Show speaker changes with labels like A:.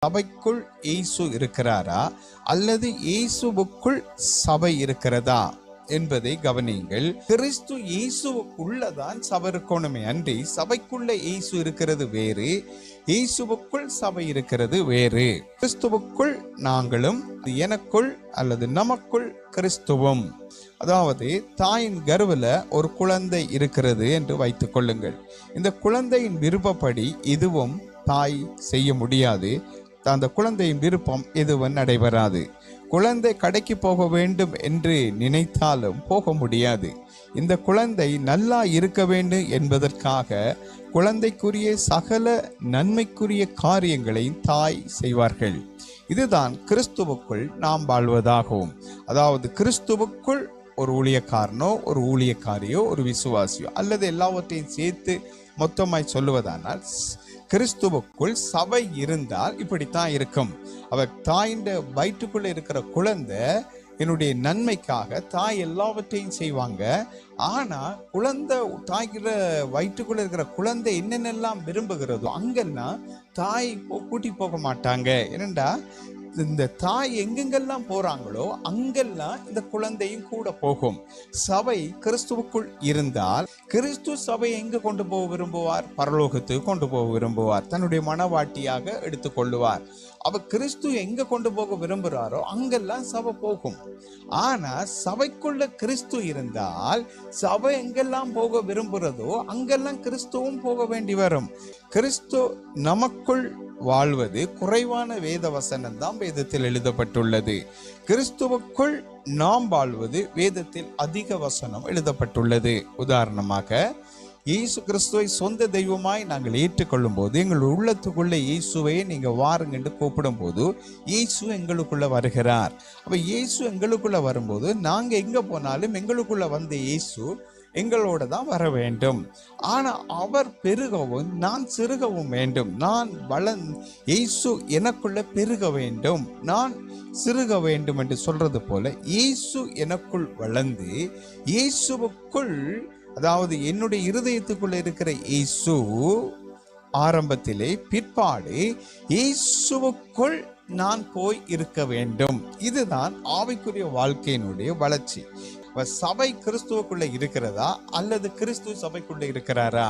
A: சபைக்குள் இயேசு இருக்கிறாரா அல்லது இயேசுவுக்குள் சபை இருக்கிறதா என்பதை கவனியுங்கள். கிறிஸ்து இயேசுவுக்குள்ளதான் சபை இருக்கணுமே அன்றி சபைக்குள்ள இயேசு இருக்கிறது வேறு, இயேசுவுக்குள் சபை இருக்கிறது வேறு. கிறிஸ்துவுக்குள் நாங்களும், எனக்குள் அல்லது நமக்குள் கிறிஸ்துவும். அதாவது தாயின் கருவில ஒரு குழந்தை இருக்கிறது என்று வைத்துக் கொள்ளுங்கள். இந்த குழந்தையின் விருப்பப்படி எதுவும் தாய் செய்ய முடியாது. அந்த குழந்தையின் விருப்பம் எதுவும் நடைபெறாது. குழந்தை கடைக்கு போக வேண்டும் என்று நினைத்தாலும் போக முடியாது. இந்த குழந்தை நல்லா இருக்க வேண்டும் என்பதற்காக குழந்தைக்குரிய சகல நன்மைக்குரிய காரியங்களை தாய் செய்வார்கள். இதுதான் கிறிஸ்துவுக்குள் நாம் வாழ்வதாகவும், அதாவது கிறிஸ்துவுக்குள் ஒரு ஊழியக்காரனோ ஒரு ஊழியக்காரியோ ஒரு விசுவாசியோ அல்லது எல்லாவற்றையும் சேர்த்து மொத்தமாய் சொல்லுவதானால், கிறிஸ்துவுக்குள் சபை இருந்தால் இப்படித்தான் இருக்கும். அவர் தாயின் வயிற்றுக்குள்ள இருக்கிற குழந்தை என்னுடைய நன்மைக்காக தாய் எல்லாவற்றையும் செய்வாங்க. ஆனா குழந்தை தாய்கிற வயிற்றுக்குள்ள இருக்கிற குழந்தை என்னென்னலாம் விரும்புகிறதோ அங்கெல்லாம் தாய் கூட்டி போக மாட்டாங்க. ஏனென்றா இந்த தாய் எங்கெங்கெல்லாம் போறாங்களோ அங்கெல்லாம் இந்த குழந்தையும் கூட போகும். சபை கிறிஸ்துவுக்குள் இருந்தால் கிறிஸ்து சபை எங்க கொண்டு போக விரும்புவார்? பரலோகத்துக்கு கொண்டு போக விரும்புவார். தன்னுடைய மனவாட்டியாக எடுத்துக்கொள்ளுவார். அவர் கிறிஸ்து எங்க கொண்டு போக விரும்புகிறாரோ அங்கெல்லாம் சபை போகும். ஆனா சபைக்குள்ள கிறிஸ்து இருந்தால் சபை எங்கெல்லாம் போக விரும்புகிறதோ அங்கெல்லாம் கிறிஸ்துவும் போக வேண்டி வரும். கிறிஸ்து நமக்குள் வாழ்வது குறைவான வேத வசனம் தான் வேதத்தில் எழுதப்பட்டுள்ளது. கிறிஸ்துவுக்குள் நாம் வாழ்வது வேதத்தில் அதிக வசனம் எழுதப்பட்டுள்ளது. உதாரணமாக, இயேசு கிறிஸ்துவை சொந்த தெய்வமாய் நாங்கள் ஏற்றுக்கொள்ளும் போது, எங்கள் உள்ளத்துக்குள்ள இயேசுவை நீங்க வாருங்க என்று கூப்பிடும் போது இயேசு எங்களுக்குள்ள வருகிறார். அப்ப இயேசு எங்களுக்குள்ள வரும்போது நாங்க எங்க போனாலும் எங்களுக்குள்ள வந்த இயேசு எங்களோட தான் வர வேண்டும். ஆனா அவர் பெருகவும் நான் சிறுகவும் வேண்டும். இயேசு எனக்குள்ள பெருக வேண்டும், நான் சிறுக வேண்டும் என்று சொல்றது போல இயேசு எனக்குள் வளர்ந்து இயேசுவுக்குள், அதாவது என்னுடைய இருதயத்துக்குள்ள இருக்கிற இயேசு ஆரம்பத்திலே, பிற்பாடு இயேசுவுக்குள் நான் போய் இருக்க வேண்டும். இதுதான் ஆவிக்குரிய வாழ்க்கையினுடைய வளர்ச்சி. சபை கிறிஸ்துவுக்குள்ள இருக்கிறதா அல்லது கிறிஸ்து சபைக்குள்ள இருக்கிறாரா?